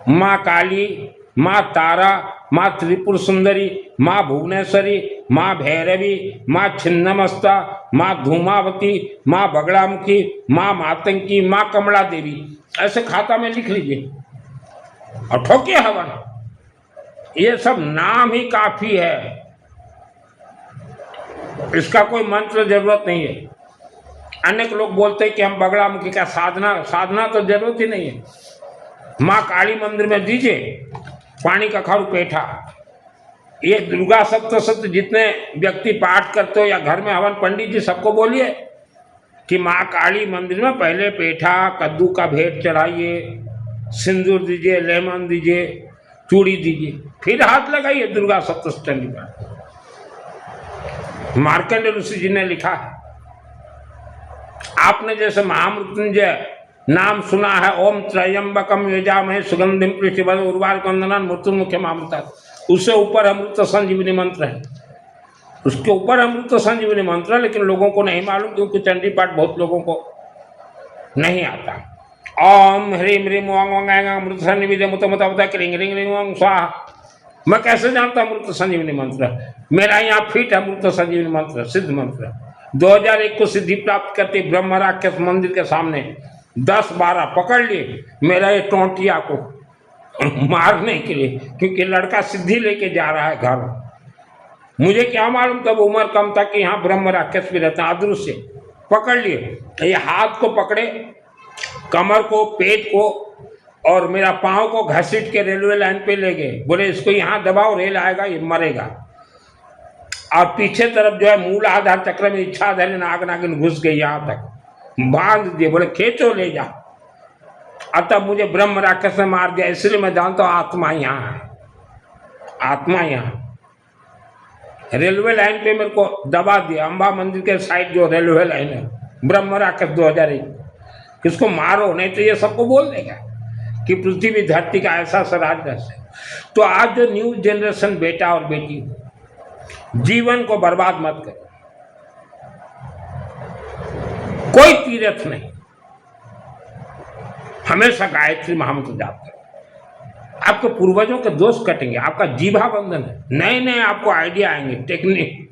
माँ काली, माँ तारा, माँ त्रिपुर सुंदरी, माँ भुवनेश्वरी, माँ भैरवी, माँ छिन्नमस्ता, माँ धूमावती, माँ बगड़ामुखी, माँ मातंकी, माँ कमला देवी, ऐसे खाता में लिख लीजिए और ठोकिए हवन। ये सब नाम ही काफी है, इसका कोई मंत्र जरूरत नहीं है। अनेक लोग बोलते हैं कि हम बगड़ामुखी का साधना तो जरूरत ही नहीं है। माँ काली मंदिर में दीजिए पानी का खारू पेठा। ये दुर्गा सप्तशती जितने व्यक्ति पाठ करते हो या घर में हवन, पंडित जी सबको बोलिए कि माँ काली मंदिर में पहले पेठा कद्दू का भेंट चढ़ाइए, सिंदूर दीजिए, लेमन दीजिए, चूड़ी दीजिए, फिर हाथ लगाइए दुर्गा सप्तशती पर। मार्कंडेय ऋषि जी ने लिखा है। आपने जैसे महामृत्युंजय नाम सुना है, ओम त्रयंबकम यजामहे सुगंधिम पुष्टिवर्धनम उर्वारुकंदनम मृत्युमुख्यमामृतात्, उससे ऊपर अमृत संजीवनी मंत्र है, उसके ऊपर अमृत संजीवनी मंत्र है, लेकिन लोगों को नहीं मालूम, क्योंकि चंडी पाठ बहुत लोगों को नहीं आता। ओम ह्रीम ह्रीम ओंग ओंग अमृत संजीवनी मुत मुत अवता रिंग रिंग रिंग ओंग स्वाहा। मैं कैसे जानता अमृत संजीवनी मंत्र? मेरा यहाँ फिट अमृत संजीवनी मंत्र, सिद्ध मंत्र। 2001 को सिद्धि प्राप्त करते ब्रह्म राक्षस मंदिर के सामने 10-12 पकड़ लिए मेरा ये टोंटिया को मारने के लिए, क्योंकि लड़का सिद्धि लेके जा रहा है घर। मुझे क्या मालूम, तब उम्र कम था कि यहाँ ब्रह्म राक्षस भी रहता है, अदृश्य। पकड़ लिए, ये हाथ को पकड़े, कमर को, पेट को और मेरा पाँव को घसीट के रेलवे लाइन पे ले गए। बोले इसको यहाँ दबाओ, रेल आएगा, ये मरेगा। और पीछे तरफ जो है मूल आधार चक्र में इच्छाधारी नाग नागिन घुस गई, यहाँ तक बांध दिए। बोले खींचो ले जा। और तब मुझे ब्रह्म राक्षस ने मार दिया। इसलिए मैं जानता हूँ आत्मा यहाँ है, आत्मा यहाँ। रेलवे लाइन पे मेरे को दबा दिया, अम्बा मंदिर के साइड जो रेलवे लाइन है, ब्रह्म राक्षस 2001। इसको मारो, नहीं तो ये सबको बोल देगा कि पृथ्वी धरती का ऐसा स्वराज है। तो आज जो न्यू जनरेशन बेटा और बेटी, जीवन को बर्बाद मत करो, कोई तीर्थ नहीं, हमेशा गायत्री महामंत्र जाप करो। आपके पूर्वजों के दोष कटेंगे, आपका जीवा बंधन है, नए नए आपको आइडिया आएंगे, टेक्निक।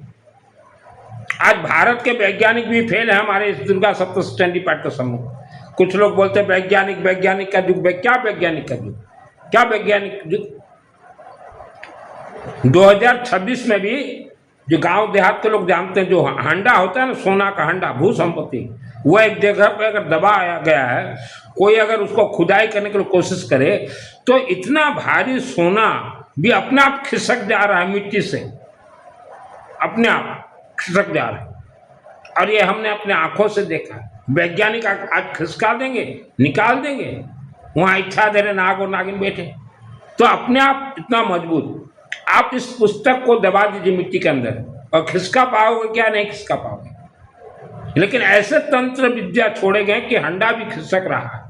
आज भारत के वैज्ञानिक भी फेल है हमारे इस दुर्गा सप्तशती पाठ के सम्मुख। कुछ लोग बोलते हैं वैज्ञानिक, वैज्ञानिक का युग। क्या वैज्ञानिक का युग? क्या वैज्ञानिक युग? 2026 में भी जो गांव देहात के लोग जानते हैं, जो हंडा होता है ना, सोना का हंडा, भू संपत्ति, वो एक जगह पे अगर दबाया गया है, कोई अगर उसको खुदाई करने के लिए कोशिश करे तो इतना भारी सोना भी अपने आप खिसक जा रहा है मिट्टी से, अपने आप खिसक जा रहा है। और ये हमने अपने आंखों से देखा। वैज्ञानिक आज खिसका देंगे, निकाल देंगे, वहां इच्छा धरे नाग और नागिन बैठे, तो अपने आप इतना मजबूत। आप इस पुस्तक को दबा दीजिए मिट्टी के अंदर और खिसका पाओगे क्या? नहीं खिसका पाओगे। लेकिन ऐसे तंत्र विद्या छोड़े गए कि हंडा भी खिसक रहा है,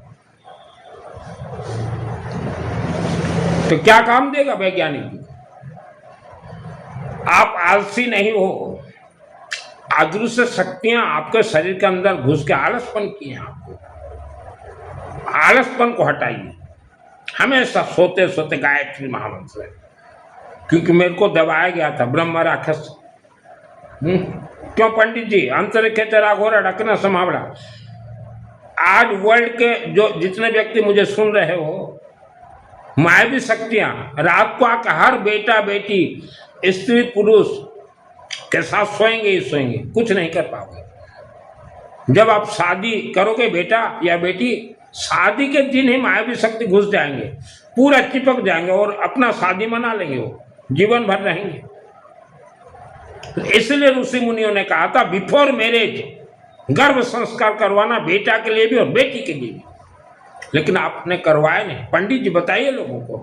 तो क्या काम देगा वैज्ञानिक? आप आलसी नहीं हो, अदृश्य शक्तियां आपके शरीर के अंदर घुस के आलसपन किए हैं। आपको आलसपन को हटाइए। हमेशा सोते सोते गायत्री महामंत्र, क्योंकि मेरे को दबाया गया था ब्रह्म राक्षस। क्यों पंडित जी? अंतरिक्ष तेरा घोरा ढकना समावड़ा। आज वर्ल्ड के जो जितने व्यक्ति मुझे सुन रहे हो, मायावी शक्तियां रात को आकर हर बेटा बेटी स्त्री पुरुष के साथ सोएंगे ही सोएंगे, कुछ नहीं कर पाओगे। जब आप शादी करोगे बेटा या बेटी, शादी के दिन ही मायावी शक्ति घुस जाएंगे, पूरा चिपक जाएंगे और अपना शादी मना लेंगे, वो जीवन भर रहेंगे। इसलिए ऋषि मुनियों ने कहा था बिफोर मैरिज गर्भ संस्कार करवाना, बेटा के लिए भी और बेटी के लिए भी। लेकिन आपने करवाए नहीं। पंडित जी बताइए लोगों को।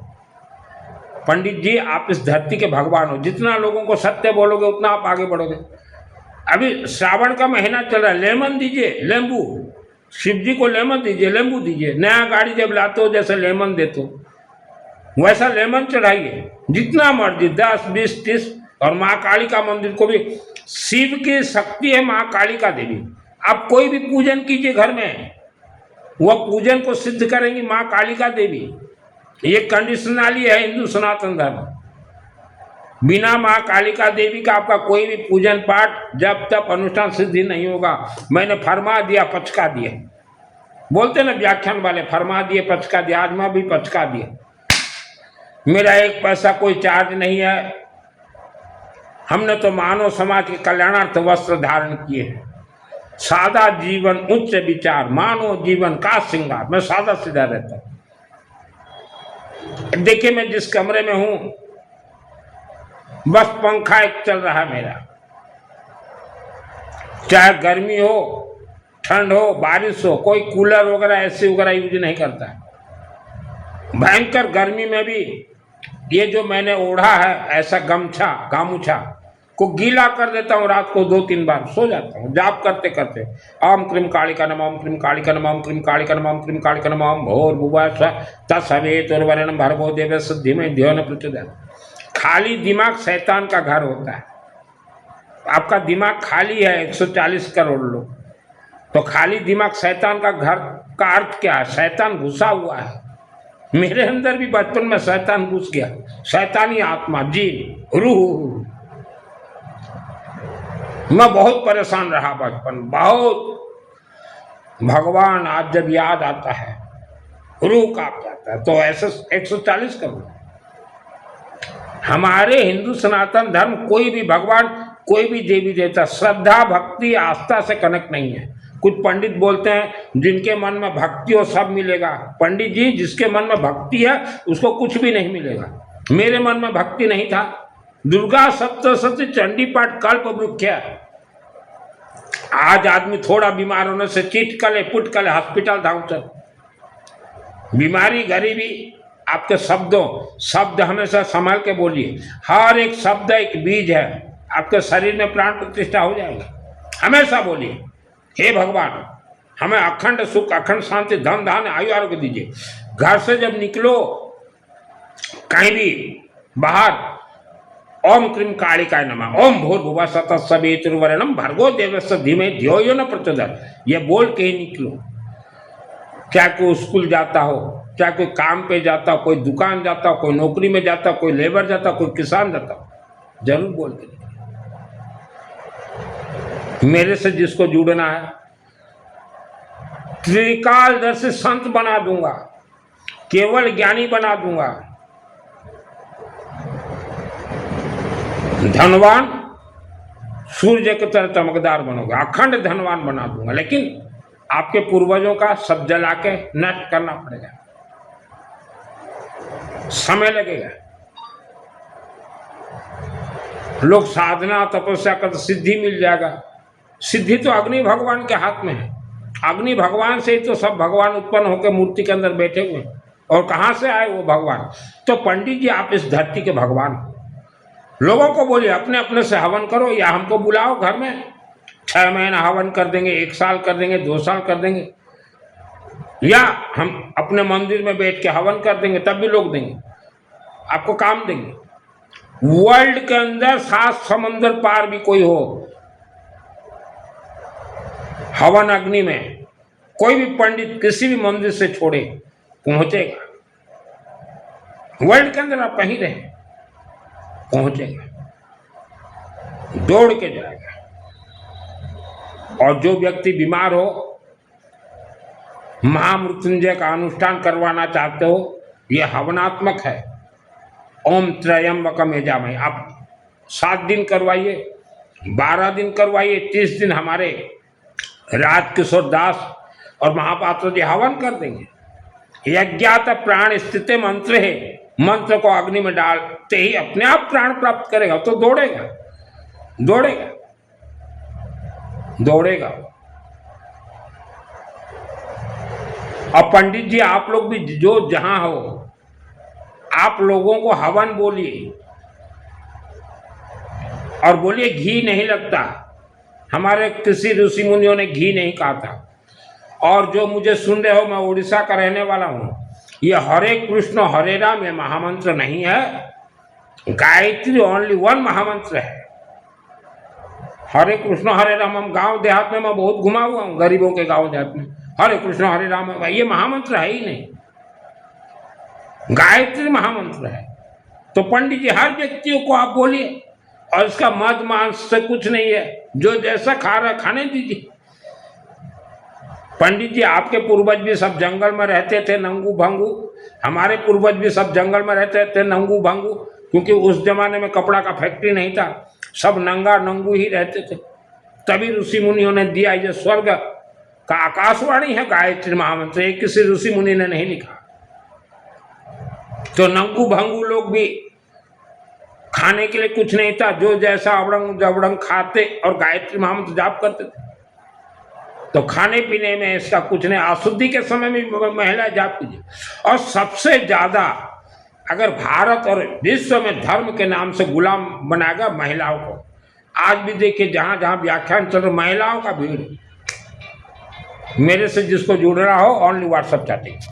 पंडित जी आप इस धरती के भगवान हो, जितना लोगों को सत्य बोलोगे उतना आप आगे बढ़ोगे। अभी श्रावण का महीना चल रहा है, लेमन दीजिए, लेम्बू, शिव जी को लेमन दीजिए, लेम्बू दीजिए। नया गाड़ी जब लाते हो जैसे लेमन देते हो वैसा लेमन चढ़ाइए, जितना मर्जी 10, 20, 30। और माँ काली का मंदिर को भी, शिव की शक्ति है माँ काली का देवी। आप कोई भी पूजन कीजिए घर में, वह पूजन को सिद्ध करेंगी माँ काली का देवी। ये कंडीशनली है हिंदू सनातन धर्म। बिना माँ कालिका देवी का आपका कोई भी पूजन पाठ जब तक अनुष्ठान सिद्धि नहीं होगा। मैंने फरमा दिया पचका दिया, बोलते ना व्याख्यान वाले, फरमा दिए पचका दिया। आज मैं भी पचका दिया। मेरा एक पैसा कोई चार्ज नहीं है। हमने तो मानव समाज के कल्याणार्थ वस्त्र धारण किए हैं। सादा जीवन उच्च विचार, मानव जीवन का श्रृंगार। मैं सादा सीधा रहता हूं। देखिए मैं जिस कमरे में हूं, बस पंखा एक चल रहा है मेरा। चाहे गर्मी हो, ठंड हो, बारिश हो, कोई कूलर वगैरह एसी वगैरह यूज नहीं करता है। भयंकर गर्मी में भी ये जो मैंने ओढ़ा है ऐसा गमछा, गामूछा को गीला कर देता हूँ। रात को 2-3 बार सो जाता हूँ जाप करते करते। ओम क्रीम कालिका नमः, ओम क्रीम कालिका नमः, ओम क्रीम कालिका नमः, ओम क्रीम कालिका नमः, ओम भूर्भुवः स्वः तत्सवितुर्वरेण्यं भर्गो देवस्य धीमहि धियो न प्रचोदयात्। खाली दिमाग शैतान का घर होता है। आपका दिमाग खाली है 140 करोड़ लोग, तो खाली दिमाग शैतान का घर का अर्थ क्या है? शैतान घुसा हुआ है। मेरे अंदर भी बचपन में शैतान घुस गया, शैतानी आत्मा, जीन, रूह। मैं बहुत परेशान रहा बचपन, बहुत। भगवान आज जब याद आता है रूह कांप जाता है। तो ऐसे 140 करोड़ हमारे हिंदू सनातन धर्म, कोई भी भगवान, कोई भी देवी देवता श्रद्धा भक्ति आस्था से कनेक्ट नहीं है। कुछ पंडित बोलते हैं जिनके मन में भक्ति हो सब मिलेगा। पंडित जी, जिसके मन में भक्ति है उसको कुछ भी नहीं मिलेगा। मेरे मन में भक्ति नहीं था। दुर्गा सप्तशती चंडी पाठ कल्प वृक्ष है। आज आदमी थोड़ा बीमार होने से चिटकले पुटकले हॉस्पिटल धाउचल। बीमारी गरीबी आपके शब्द हमेशा संभाल के बोलिए। हर एक शब्द एक बीज है, आपके शरीर में प्राण प्रतिष्ठा हो जाएगा। हमेशा बोलिए हे भगवान हमें अखंड सुख, अखंड शांति, धन धान्य, आयु आरोग्य दीजिए। घर से जब निकलो कहीं भी बाहर, ओम क्रीम कालिकाय नमः, ओम भूर्भुवः स्वः तत्सवितुर्वरेण्यं भर्गो देवस्य धीमहि धियो न प्रचोदयात्। ये बोल के ही निकलो। चाहे कोई स्कूल जाता हो, चाहे कोई काम पे जाता हो, कोई दुकान जाता हो, कोई नौकरी में जाता हो, कोई लेबर जाता हो, कोई किसान जाता हो, जरूर बोल के निकलो। मेरे से जिसको जुड़ना है त्रिकालदर्शी संत बना दूंगा, केवल ज्ञानी बना दूंगा, धनवान सूर्य की तरह चमकदार बनोगे, अखंड धनवान बना दूंगा। लेकिन आपके पूर्वजों का सब जला के नष्ट करना पड़ेगा, समय लगेगा। लोग साधना तपस्या कर सिद्धि मिल जाएगा। सिद्धि तो अग्नि भगवान के हाथ में है। अग्नि भगवान से ही तो सब भगवान उत्पन्न होकर मूर्ति के अंदर बैठे हुए हैं। और कहाँ से आए वो भगवान? तो पंडित जी आप इस धरती के भगवान हो। लोगों को बोलिए अपने अपने से हवन करो, या हमको बुलाओ घर में, 6 महीना हवन कर देंगे, 1 साल कर देंगे, 2 साल कर देंगे, या हम अपने मंदिर में बैठ के हवन कर देंगे, तब भी लोग देंगे, आपको काम देंगे। वर्ल्ड के अंदर 7 समंदर पार भी कोई हो, हवन अग्नि में कोई भी पंडित किसी भी मंदिर से छोड़े पहुंचेगा। वर्ल्ड के अंदर आप कहीं रहे पहुंचेगा, दौड़ के जाएगा। और जो व्यक्ति बीमार हो, महामृत्युंजय का अनुष्ठान करवाना चाहते हो, यह हवनात्मक है। ओम त्र्यंबकम यजामहे, आप 7 दिन करवाइए, 12 दिन करवाइए, 30 दिन हमारे राजकिशोर दास और महापात्र जी हवन कर देंगे। यज्ञात प्राण स्थिति मंत्र है, मंत्र को अग्नि में डालते ही अपने आप प्राण प्राप्त करेगा। तो दौड़ेगा दौड़ेगा दौड़ेगा। और पंडित जी आप लोग भी जो जहां हो, आप लोगों को हवन बोलिए, और बोलिए घी नहीं लगता। हमारे किसी ऋषि मुनियों ने घी नहीं कहा था। और जो मुझे सुन रहे हो, मैं उड़ीसा का रहने वाला हूं। ये हरे कृष्ण हरे राम ये महामंत्र नहीं है, गायत्री ओनली 1 महामंत्र है। हरे कृष्ण हरे राम, हम गांव देहात में मैं बहुत घुमा हुआ हूं, गरीबों के गांव देहात में। हरे कृष्ण हरे राम ये महामंत्र है ही नहीं, गायत्री महामंत्र है। तो पंडित जी हर व्यक्तियों को आप बोलिए, और इसका मद मांस से कुछ नहीं है, जो जैसा खा रहा खाने दीजिए। पंडित जी आपके पूर्वज भी सब जंगल में रहते थे, नंगू भंगू। हमारे पूर्वज भी सब जंगल में रहते थे, नंगू भंगू, क्योंकि उस जमाने में कपड़ा का फैक्ट्री नहीं था, सब नंगा नंगू ही रहते थे। तभी ऋषि मुनियों ने दिया। ये स्वर्ग का आकाशवाणी है गायत्री महामंत्र, ये किसी ऋषि मुनि ने नहीं लिखा। तो नंगू भंगू लोग भी खाने के लिए कुछ नहीं था, जो जैसा अवड़ंग जवड़ंग खाते और गायत्री महामंत्र जाप करते थे। तो खाने पीने में इसका कुछ नहीं। अशुद्धि के समय में महिला जाप कीजिए। और सबसे ज्यादा अगर भारत और विश्व में धर्म के नाम से गुलाम बनाएगा महिलाओं को। आज भी देखिए जहां जहां व्याख्यान चल रहे, महिलाओं का भीड़। मेरे से जिसको जुड़ रहा हो, ओनली व्हाट्सएप चैटिंग।